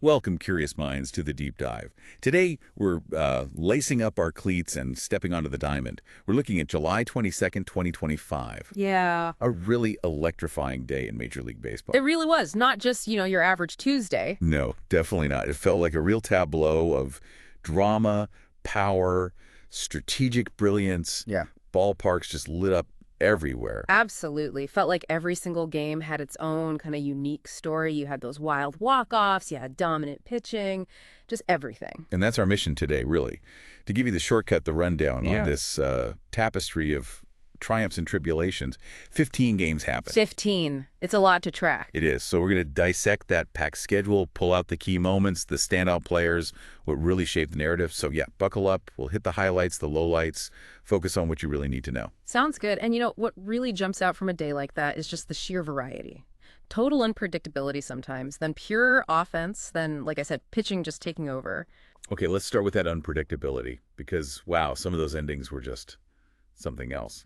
Welcome, curious minds, to the deep dive. Today, we're lacing up our cleats and stepping onto the diamond. We're looking at July 22nd, 2025. Yeah, A really electrifying day in Major League Baseball. it really was. Not just, your average Tuesday. No, definitely not. It felt like a real tableau of drama, power, strategic brilliance. Yeah. Ballparks just lit up everywhere. Absolutely. Felt like every single game had its own kind of unique story. You had those wild walk-offs, you had dominant pitching, just everything. And that's our mission today, really, to give you the shortcut, the rundown on this tapestry of triumphs and tribulations. 15 games happened. 15. It's a lot to track. It is. So we're going to dissect that packed schedule, pull out the key moments, the standout players, what really shaped the narrative. So yeah, buckle up. We'll hit the highlights, the lowlights, focus on what you really need to know. Sounds good. And what really jumps out from a day like that is just the sheer variety. Total unpredictability sometimes, then pure offense, then, like I said, pitching just taking over. Okay, let's start with that unpredictability because, wow, some of those endings were just something else.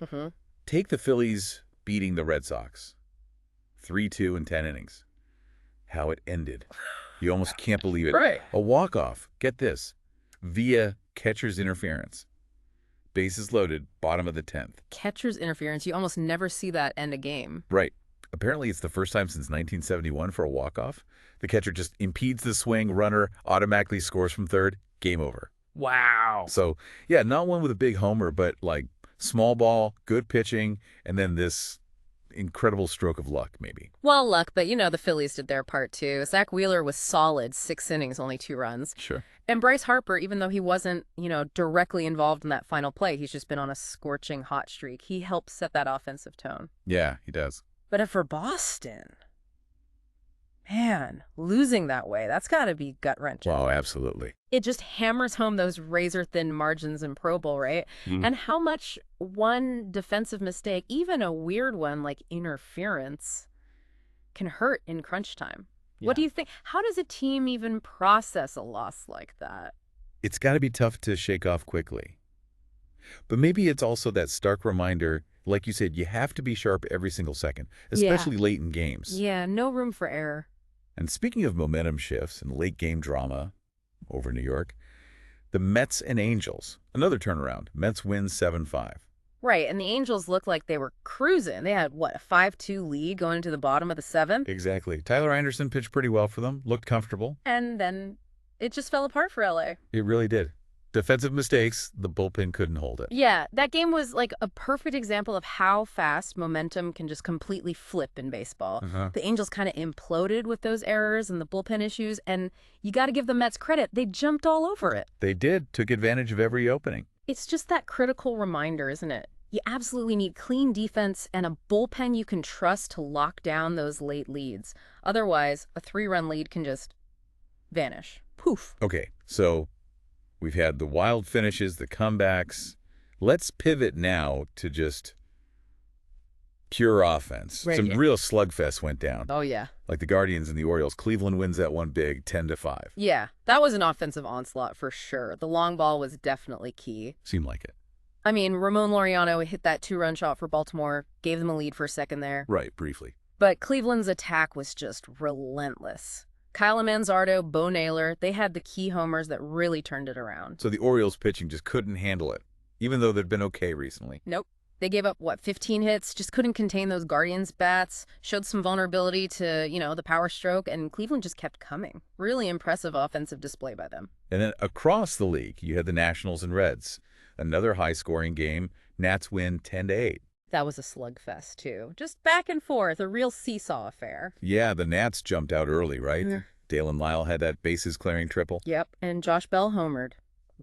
Take the Phillies beating the Red Sox 3-2 in 10 innings. How it ended. You almost can't believe it. Right. A walk-off, get this, via catcher's interference. Bases loaded, bottom of the 10th. Catcher's interference, you almost never see that end a game. Right. Apparently it's the first time since 1971 for a walk-off. The catcher just impedes the swing, runner automatically scores from third, game over. Wow. So, yeah, not one with a big homer, but like small ball, good pitching, and then this incredible stroke of luck, maybe. Well, luck, but the Phillies did their part too. Zach Wheeler was solid, 6 innings, only 2 runs. Sure. And Bryce Harper, even though he wasn't, directly involved in that final play, he's just been on a scorching hot streak. He helped set that offensive tone. Yeah, he does. But for Boston, man, losing that way, that's got to be gut-wrenching. Wow, absolutely. It just hammers home those razor-thin margins in Pro Bowl, right? And how much one defensive mistake, even a weird one like interference, can hurt in crunch time. What do you think? How does a team even process a loss like that? It's got to be tough to shake off quickly. But maybe it's also that stark reminder, like you said, you have to be sharp every single second, especially late in games. Yeah, no room for error. And speaking of momentum shifts and late game drama over New York, the Mets and Angels, another turnaround. Mets win 7-5. Right, and the Angels looked like they were cruising. They had, what, a 5-2 lead going into the bottom of the 7th? Exactly. Tyler Anderson pitched pretty well for them, looked comfortable. And then it just fell apart for LA. It really did. Defensive mistakes, the bullpen couldn't hold it. Yeah, that game was like a perfect example of how fast momentum can just completely flip in baseball. The Angels kind of imploded with those errors and the bullpen issues, and you got to give the Mets credit. They jumped all over it. They did, took advantage of every opening. It's just that critical reminder, isn't it? You absolutely need clean defense and a bullpen you can trust to lock down those late leads. Otherwise, a 3-run lead can just vanish. Poof. Okay, so we've had the wild finishes, the comebacks. Let's pivot now to just pure offense. Right, Some yeah. real slugfest went down. Oh, yeah. Like the Guardians and the Orioles. Cleveland wins that one big, 10-5. Yeah, that was an offensive onslaught for sure. The long ball was definitely key. Seemed like it. I mean, Ramon Laureano hit that 2-run shot for Baltimore, gave them a lead for a second there. Right, briefly. But Cleveland's attack was just relentless. Kyle Manzardo, Bo Naylor, they had the key homers that really turned it around. So the Orioles pitching just couldn't handle it, even though they'd been okay recently. Nope. They gave up, 15 hits, just couldn't contain those Guardians bats, showed some vulnerability to, the power stroke, and Cleveland just kept coming. Really impressive offensive display by them. And then across the league, you had the Nationals and Reds. Another high-scoring game. Nats win 10-8. That was a slugfest, too. Just back and forth, a real seesaw affair. Yeah, the Nats jumped out early, right? Yeah. Dalen Lyle had that bases-clearing triple. Yep, and Josh Bell homered.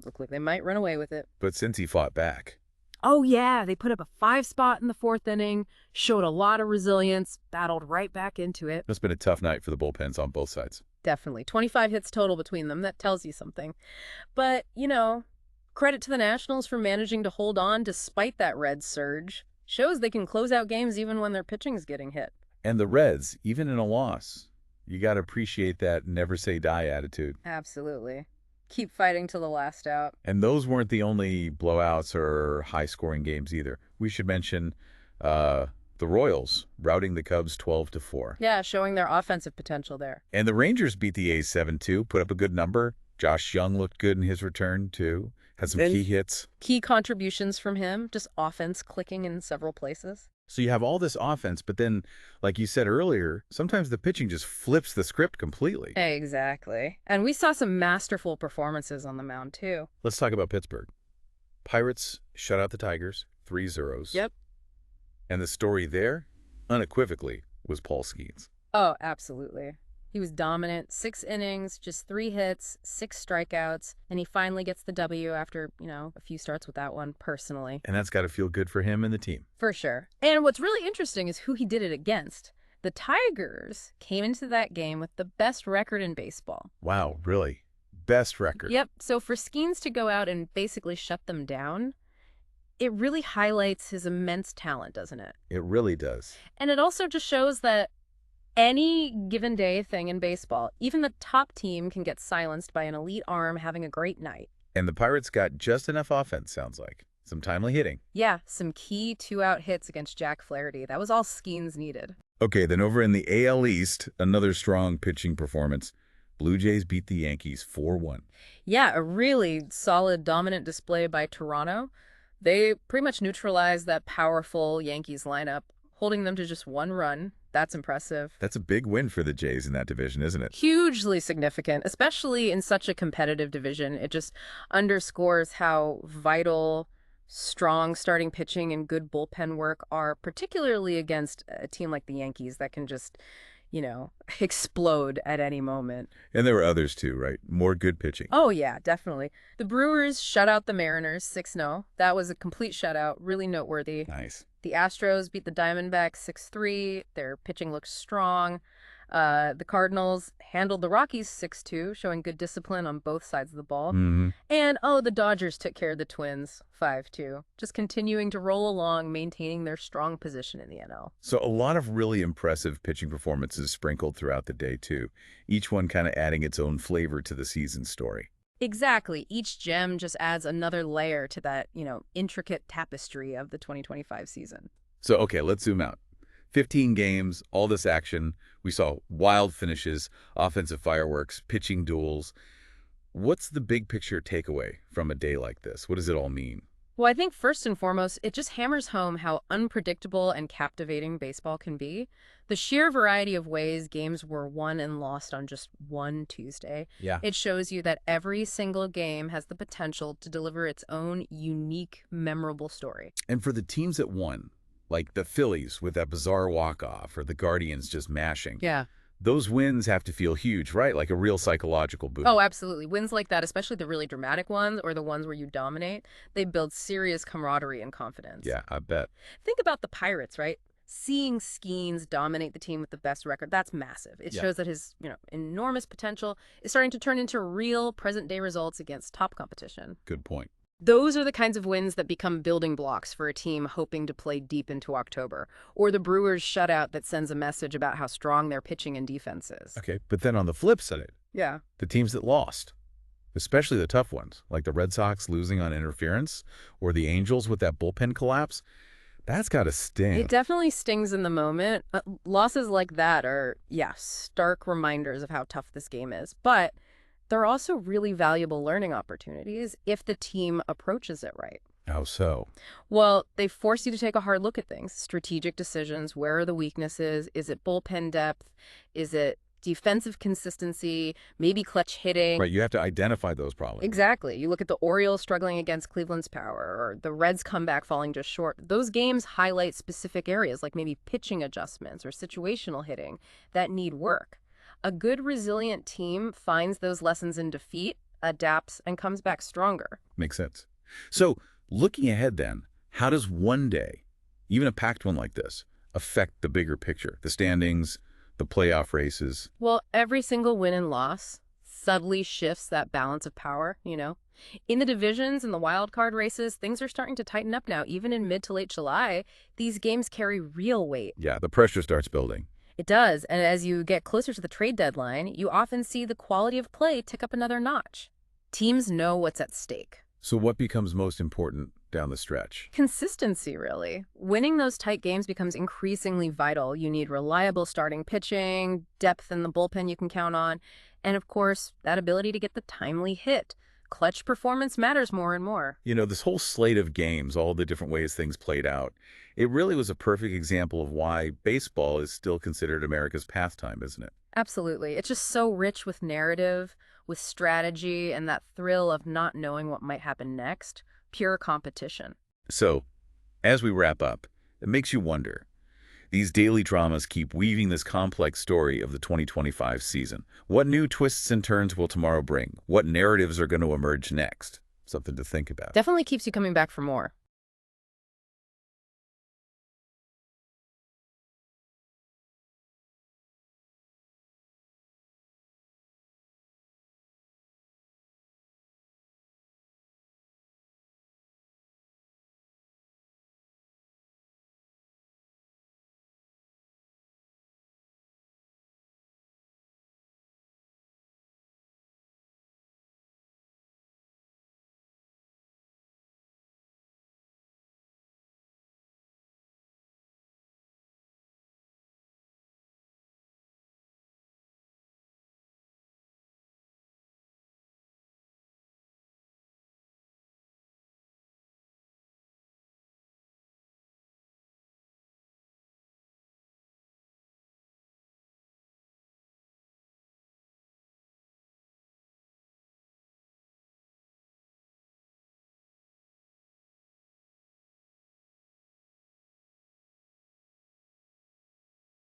Looked like they might run away with it. But since he fought back. Oh, yeah, they put up a 5 spot in the 4th inning, showed a lot of resilience, battled right back into it. It's been a tough night for the bullpens on both sides. Definitely. 25 hits total between them. That tells you something. But, credit to the Nationals for managing to hold on despite that Reds surge. Shows they can close out games even when their pitching's getting hit. And the Reds, even in a loss, you got to appreciate that never say die attitude. Absolutely. Keep fighting till the last out. And those weren't the only blowouts or high-scoring games either. We should mention The Royals routing the Cubs 12-4. Yeah, showing their offensive potential there. And the Rangers beat the A's 7-2, put up a good number. Josh Young looked good in his return, too. Had some key hits. Key contributions from him, just offense clicking in several places. So you have all this offense, but then, like you said earlier, sometimes the pitching just flips the script completely. Exactly. And we saw some masterful performances on the mound, too. Let's talk about Pittsburgh. Pirates shut out the Tigers, 3-0. Yep. And the story there, unequivocally, was Paul Skeens. Oh, absolutely. He was dominant, 6 innings, just 3 hits, 6 strikeouts, and he finally gets the W after, a few starts with that one, personally. And that's got to feel good for him and the team. For sure. And what's really interesting is who he did it against. The Tigers came into that game with the best record in baseball. Wow, really? Best record. Yep. So for Skeens to go out and basically shut them down, it really highlights his immense talent, doesn't it? It really does. And it also just shows that any given day thing in baseball, even the top team can get silenced by an elite arm having a great night. And the Pirates got just enough offense, sounds like. Some timely hitting. Yeah, some key 2-out hits against Jack Flaherty. That was all Skeens needed. Okay, then over in the AL East, another strong pitching performance. Blue Jays beat the Yankees 4-1. Yeah, a really solid, dominant display by Toronto. They pretty much neutralized that powerful Yankees lineup, holding them to just 1 run. That's impressive. That's a big win for the Jays in that division, isn't it? Hugely significant, especially in such a competitive division. It just underscores how vital strong starting pitching and good bullpen work are, particularly against a team like the Yankees that can just, explode at any moment. And there were others too, right? More good pitching. Oh, yeah, definitely. The Brewers shut out the Mariners 6-0. That was a complete shutout, really noteworthy. Nice. The Astros beat the Diamondbacks 6-3. Their pitching looks strong. The Cardinals handled the Rockies 6-2, showing good discipline on both sides of the ball. Mm-hmm. And, the Dodgers took care of the Twins 5-2, just continuing to roll along, maintaining their strong position in the NL. So a lot of really impressive pitching performances sprinkled throughout the day, too. Each one kind of adding its own flavor to the season story. Exactly. Each gem just adds another layer to that, intricate tapestry of the 2025 season. So, okay, let's zoom out. 15 games, all this action. We saw wild finishes, offensive fireworks, pitching duels. What's the big picture takeaway from a day like this? What does it all mean? Well, I think first and foremost, it just hammers home how unpredictable and captivating baseball can be. The sheer variety of ways games were won and lost on just one Tuesday. Yeah. It shows you that every single game has the potential to deliver its own unique, memorable story. And for the teams that won, like the Phillies with that bizarre walk-off or the Guardians just mashing. Yeah. Those wins have to feel huge, right? Like a real psychological boost. Oh, absolutely. Wins like that, especially the really dramatic ones or the ones where you dominate, they build serious camaraderie and confidence. Yeah, I bet. Think about the Pirates, right? Seeing Skeens dominate the team with the best record, that's massive. It shows that his, enormous potential is starting to turn into real present-day results against top competition. Good point. Those are the kinds of wins that become building blocks for a team hoping to play deep into October, or the Brewers' shutout that sends a message about how strong their pitching and defense is. Okay, but then on the flip side, the teams that lost, especially the tough ones, like the Red Sox losing on interference, or the Angels with that bullpen collapse, that's got to sting. It definitely stings in the moment. Losses like that are, stark reminders of how tough this game is. But they're also really valuable learning opportunities if the team approaches it right. How so? Well, they force you to take a hard look at things. Strategic decisions. Where are the weaknesses? Is it bullpen depth? Is it defensive consistency? Maybe clutch hitting? Right, you have to identify those problems. Exactly. You look at the Orioles struggling against Cleveland's power or the Reds' comeback falling just short. Those games highlight specific areas like maybe pitching adjustments or situational hitting that need work. A good, resilient team finds those lessons in defeat, adapts, and comes back stronger. Makes sense. So, looking ahead then, how does one day, even a packed one like this, affect the bigger picture, the standings, the playoff races? Well, every single win and loss subtly shifts that balance of power, In the divisions and the wild card races, things are starting to tighten up now. Even in mid to late July, these games carry real weight. Yeah, the pressure starts building. It does, and as you get closer to the trade deadline, you often see the quality of play tick up another notch. Teams know what's at stake. So what becomes most important down the stretch. Consistency, really. Winning those tight games becomes increasingly vital. You need reliable starting pitching, depth in the bullpen you can count on, and of course, that ability to get the timely hit. Clutch performance matters more and more. You know, this whole slate of games, all the different ways things played out, it really was a perfect example of why baseball is still considered America's pastime, isn't it? Absolutely. It's just so rich with narrative, with strategy, and that thrill of not knowing what might happen next. Pure competition. So, as we wrap up, it makes you wonder. These daily dramas keep weaving this complex story of the 2025 season. What new twists and turns will tomorrow bring? What narratives are going to emerge next? Something to think about. Definitely keeps you coming back for more.